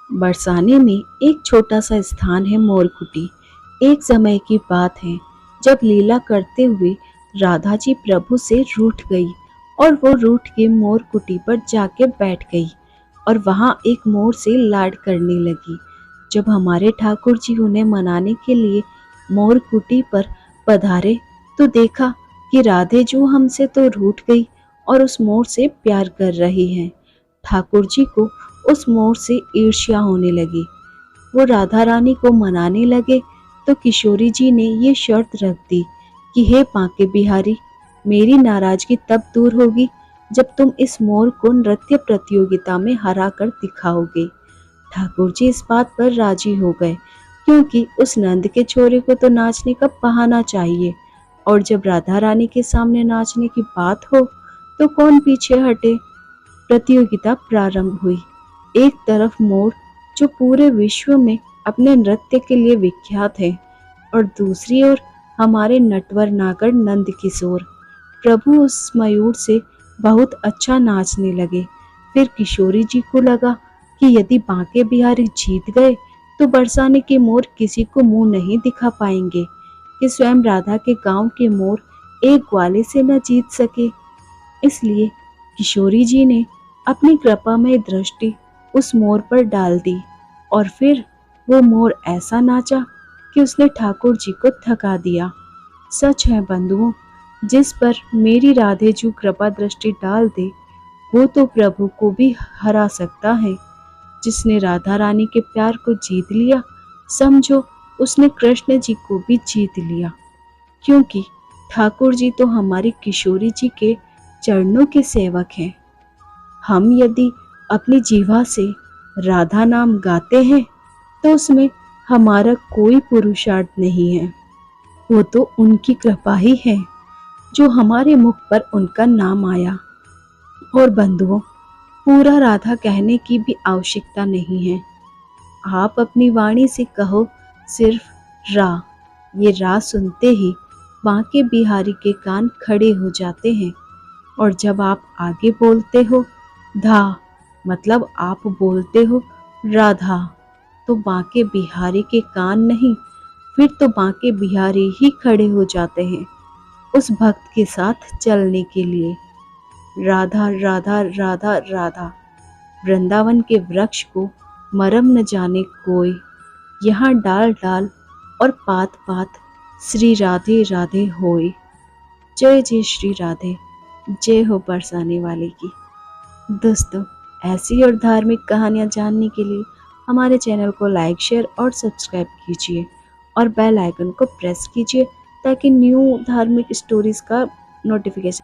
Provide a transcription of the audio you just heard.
बरसाने में एक छोटा सा स्थान है मोरकुटी। एक समय की बात है जब लीला करते हुए राधा जी प्रभु से रूठ गई और वो रूठ के मोरकुटी पर जाके बैठ गई और वहां एक मोर से लाड करने लगी। जब हमारे ठाकुर जी उन्हें मनाने के लिए मोरकुटी पर पधारे तो देखा कि राधे जो हमसे तो रूठ गई और उस मोर से प्यार कर रही है। ठाकुर जी को उस मोर से ईर्ष्या होने लगी। वो राधा रानी को मनाने लगे तो किशोरी जी ने ये शर्त रख दी कि हे बांके बिहारी, मेरी नाराजगी तब दूर होगी जब तुम इस मोर को नृत्य प्रतियोगिता में हरा कर दिखाओगे। ठाकुर जी इस बात पर राजी हो गए क्योंकि उस नंद के छोरे को तो नाचने का बहाना चाहिए और जब राधा रानी के सामने नाचने की बात हो तो कौन पीछे हटे। प्रतियोगिता प्रारंभ हुई। एक तरफ मोर जो पूरे विश्व में अपने नृत्य के लिए विख्यात है और दूसरी ओर हमारे नटवर नागर नंद किशोर। प्रभु उस मयूर से बहुत अच्छा नाचने लगे। फिर किशोरी जी को लगा कि यदि बांके बिहारी जीत गए तो बरसाने के मोर किसी को मुंह नहीं दिखा पाएंगे कि स्वयं राधा के गांव के मोर एक ग्वाले से न जीत सके। इसलिए किशोरी जी ने अपनी कृपामय दृष्टि उस मोर पर डाल दी और फिर वो मोर ऐसा नाचा कि उसने ठाकुर जी को थका दिया। सच है बंधुओं, जिस पर मेरी राधे जो कृपा दृष्टि डाल दे वो तो प्रभु को भी हरा सकता है। जिसने राधा रानी के प्यार को जीत लिया, समझो उसने कृष्ण जी को भी जीत लिया, क्योंकि ठाकुर जी तो हमारी किशोरी जी के चरणों के सेवक हैं। हम यदि अपनी जीवा से राधा नाम गाते हैं तो उसमें हमारा कोई पुरुषार्थ नहीं है, वो तो उनकी कृपा ही है जो हमारे मुख पर उनका नाम आया। और बंधुओं, पूरा राधा कहने की भी आवश्यकता नहीं है। आप अपनी वाणी से कहो सिर्फ रा। ये रा सुनते ही बांके बिहारी के कान खड़े हो जाते हैं और जब आप आगे बोलते हो धा, मतलब आप बोलते हो राधा, तो बांके बिहारी के कान नहीं, फिर तो बांके बिहारी ही खड़े हो जाते हैं उस भक्त के साथ चलने के लिए। राधा राधा राधा राधा, वृंदावन के वृक्ष को मरम न जाने कोई, यहाँ डाल डाल और पात पात श्री राधे राधे होय। जय जय श्री राधे, जय हो बरसाने वाले की। दोस्तों, ऐसी और धार्मिक कहानियाँ जानने के लिए हमारे चैनल को लाइक, शेयर और सब्सक्राइब कीजिए और बेल आइकन को प्रेस कीजिए ताकि न्यू धार्मिक स्टोरीज का नोटिफिकेशन